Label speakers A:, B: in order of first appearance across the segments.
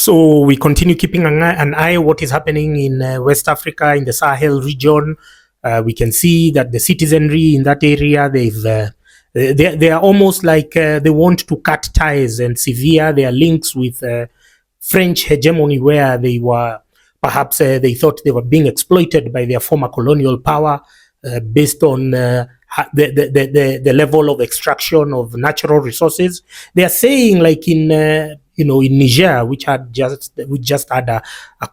A: So we continue keeping an eye on what is happening in West Africa, in the Sahel region. We can see that the citizenry in that area, they are almost like they want to cut ties and sever their links with French hegemony, where they were perhaps they thought they were being exploited by their former colonial power based on the level of extraction of natural resources. They are saying, like in Niger, which just had a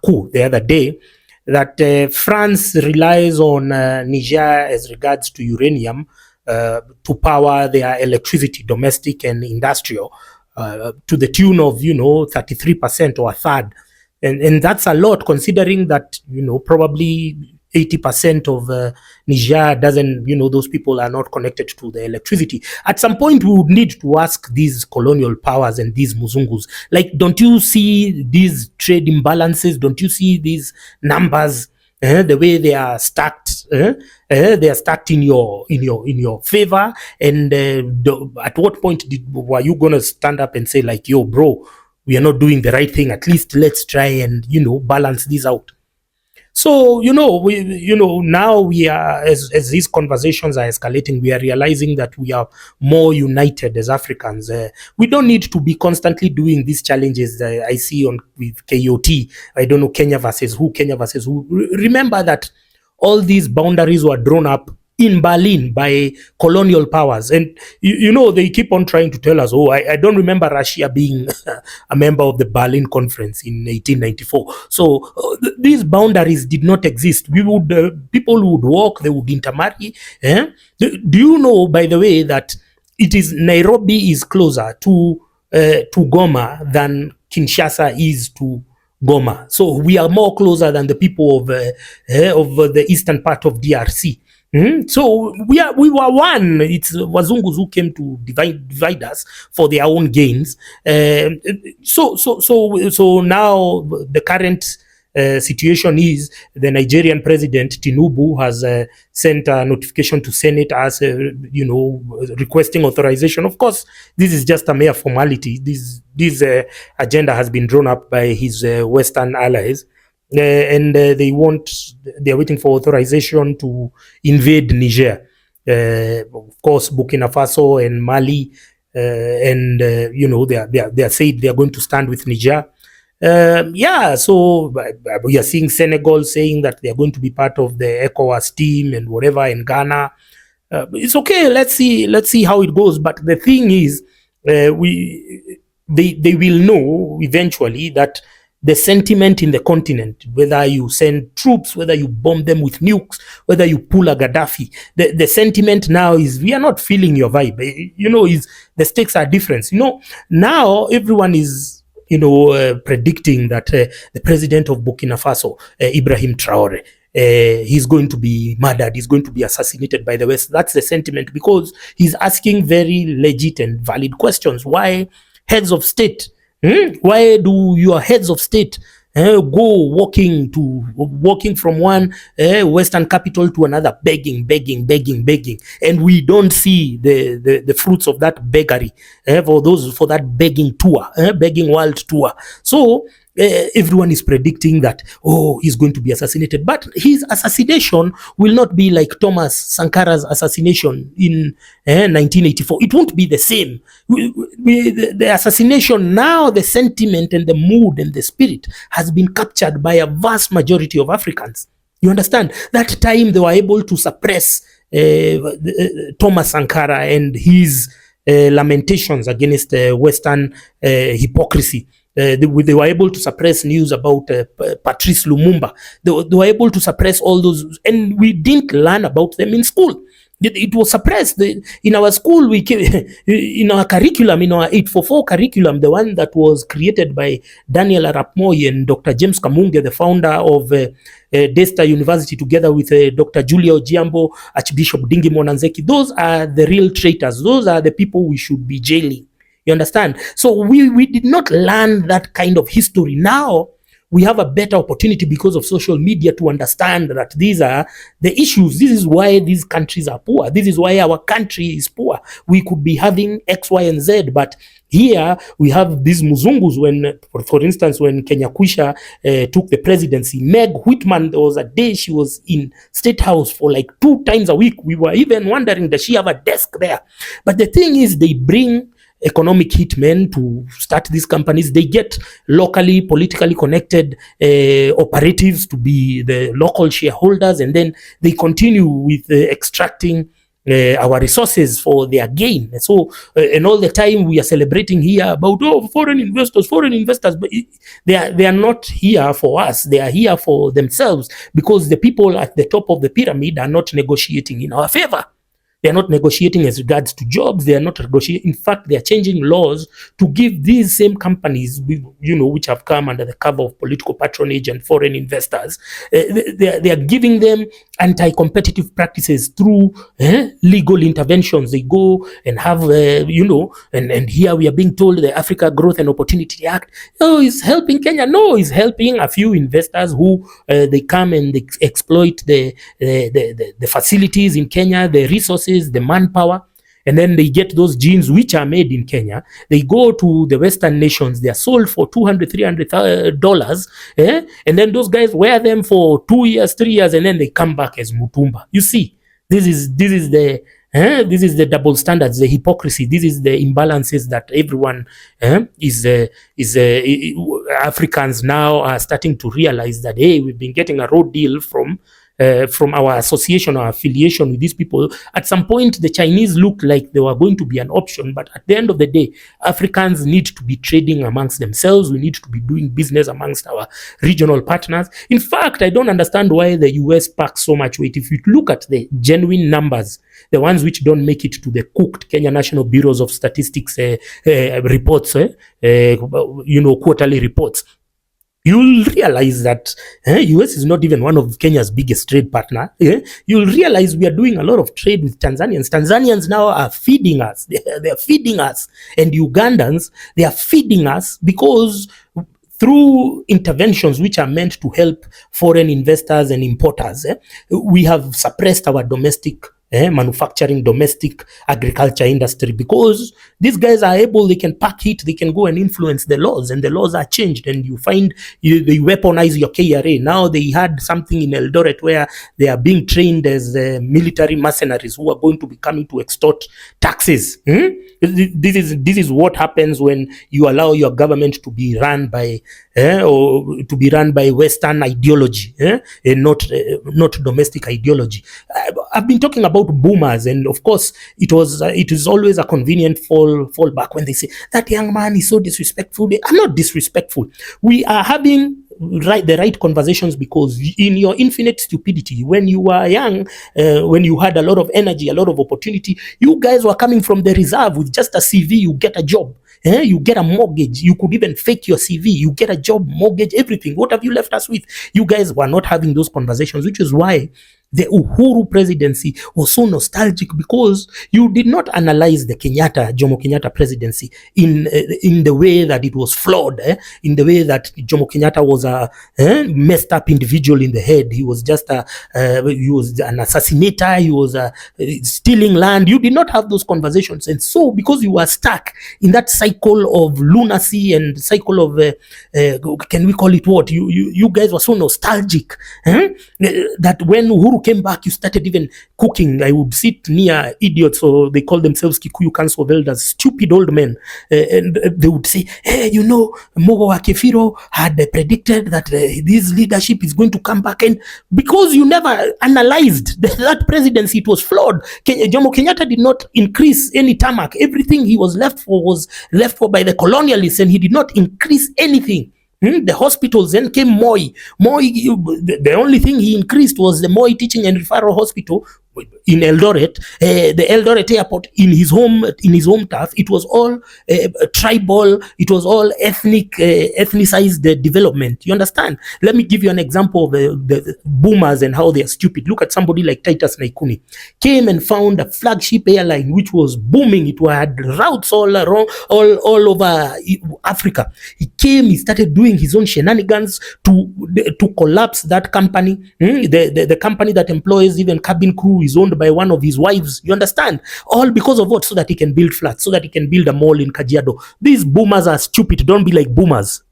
A: coup the other day, that France relies on Niger as regards to uranium to power their electricity, domestic and industrial, to the tune of 33% or a third, and that's a lot, considering that probably 80% of Niger doesn't, those people are not connected to the electricity. At some point, we would need to ask these colonial powers and these Muzungus, like, don't you see these trade imbalances? Don't you see these numbers? The way they are stacked, they are stacked in your favor. And at what point were you gonna stand up and say, like, yo, bro, we are not doing the right thing? At least let's try and balance this out. So now we are, as these conversations are escalating, we are realizing that we are more united as Africans. We don't need to be constantly doing these challenges I see with KOT. I don't know, Kenya versus who. Remember that all these boundaries were drawn up in Berlin by colonial powers, and they keep on trying to tell us, I don't remember Russia being a member of the Berlin Conference in 1894. So these boundaries did not exist. People would walk, they would intermarry. Do you know, by the way, that Nairobi is closer to Goma than Kinshasa is to Goma? So we are more closer than the people of the eastern part of DRC. So we were one. It's Wazungus who came to divide us for their own gains. So now the current situation is the Nigerian president Tinubu has sent a notification to Senate as requesting authorization. Of course, this is just a mere formality. This agenda has been drawn up by his Western allies. And they are waiting for authorization to invade Niger, of course, Burkina Faso and Mali, and they are said they are going to stand with Niger. So we are seeing Senegal saying that they are going to be part of the ECOWAS team and whatever in Ghana. It's okay. Let's see how it goes. But the thing is, they will know eventually that the sentiment in the continent, whether you send troops, whether you bomb them with nukes, whether you pull a Gaddafi, the sentiment now is, we are not feeling your vibe. The stakes are different. Now everyone is predicting that the president of Burkina Faso, Ibrahim Traore, he's going to be murdered, he's going to be assassinated by the West. That's the sentiment, because he's asking very legit and valid questions. Why heads of state? Why do your heads of state go walking from one Western capital to another, begging, and we don't see the fruits of that beggary for that begging tour, begging world tour? So everyone is predicting that he's going to be assassinated, but his assassination will not be like Thomas Sankara's assassination in 1984. It won't be the same. The assassination now, the sentiment and the mood and the spirit has been captured by a vast majority of Africans. You understand? That time they were able to suppress Thomas Sankara and his lamentations against Western hypocrisy. They were able to suppress news about Patrice Lumumba. They were able to suppress all those, and we didn't learn about them in school. It was suppressed. In our school, in our curriculum, in our 844 curriculum, the one that was created by Daniel Arap Moi and Dr. James Kamunge, the founder of Desta University, together with Dr. Julia Ojiambo, Archbishop Dingi Monanzeki, those are the real traitors. Those are the people we should be jailing. You understand? So we did not learn that kind of history. Now we have a better opportunity because of social media to understand that these are the issues. This is why these countries are poor. This is why our country is poor. We could be having X, Y, and Z, but Here we have these Muzungus. When, for instance, when Kenya Kwisha took the presidency, Meg Whitman, there was a day she was in State House for like 2 times a week. We were even wondering, does she have a desk there? But the thing is, they bring economic hitmen to start these companies. They get locally, politically connected operatives to be the local shareholders, and then they continue with extracting our resources for their gain. So, and all the time we are celebrating here about foreign investors, but they are not here for us. They are here for themselves, because the people at the top of the pyramid are not negotiating in our favor. They are not negotiating as regards to jobs. They are not negotiating. In fact, they are changing laws to give these same companies, which have come under the cover of political patronage and foreign investors, they are giving them anti-competitive practices through legal interventions. They go and have, and here we are being told the Africa Growth and Opportunity Act, is helping Kenya. No, it's helping a few investors who they come and they exploit the facilities in Kenya, the resources, the manpower, and then they get those jeans which are made in Kenya. They go to the Western nations. They are sold for $200-300, and then those guys wear them for 2 years, 3 years, and then they come back as mutumba. You see, this is the double standards, the hypocrisy. This is the imbalances that everyone Africans now are starting to realize that, hey, we've been getting a raw deal from our association or affiliation with these people. At some point, the Chinese looked like they were going to be an option, but at the end of the day, Africans need to be trading amongst themselves. We need to be doing business amongst our regional partners. In fact, I don't understand why the US packs so much weight. If you look at the genuine numbers, the ones which don't make it to the cooked Kenya National Bureaus of Statistics reports, quarterly reports, you'll realize that US is not even one of Kenya's biggest trade partner. You'll realize we are doing a lot of trade with Tanzanians. Tanzanians now are feeding us. They are feeding us. And Ugandans, they are feeding us because through interventions which are meant to help foreign investors and importers, we have suppressed our domestic manufacturing, domestic agriculture industry, because these guys are able, they can pack it, they can go and influence the laws, and the laws are changed, and you find they weaponize your KRA. Now they had something in Eldoret where they are being trained as military mercenaries who are going to be coming to extort taxes. This is what happens when you allow your government to be run by Western ideology, and not domestic ideology. I've been talking about boomers, and of course it is always a convenient fallback when they say that young man is so disrespectful. I'm not disrespectful. We are having the right conversations, because in your infinite stupidity, when you were young, when you had a lot of energy, a lot of opportunity, you guys were coming from the reserve with just a CV. You get a job, you get a mortgage. You could even fake your CV. You get a job, mortgage, everything. What have you left us with? You guys were not having those conversations, which is why the Uhuru presidency was so nostalgic, because you did not analyze the Jomo Kenyatta presidency in the way that it was flawed, in the way that Jomo Kenyatta was a messed up individual in the head. He was just he was an assassinator. He was stealing land. You did not have those conversations, and so because you were stuck in that cycle of lunacy and cycle of can we call it what? You guys were so nostalgic that when Uhuru came back, you started even cooking. I would sit near idiots, or they call themselves Kikuyu Council of Elders, stupid old men, and they would say, hey, Mogo wa Kefiro had predicted that this leadership is going to come back, and because you never analyzed that presidency, it was flawed. Jomo Kenyatta did not increase any tarmac. Everything he was left for by the colonialists, and he did not increase anything. The hospitals, then came Moi. The only thing he increased was the Moi Teaching and Referral Hospital in Eldoret, the Eldoret airport in his home turf. It was all tribal. It was all ethnicized development. You understand? Let me give you an example of the boomers and how they are stupid. Look at somebody like Titus Naikuni. Came and found a flagship airline which was booming. It had routes all over Africa. He came. He started doing his own shenanigans to collapse that company. The company that employs even cabin crew. is owned by one of his wives. You understand? All because of what? So that he can build flats, so that he can build a mall in Kajiado. These boomers are stupid. Don't be like boomers.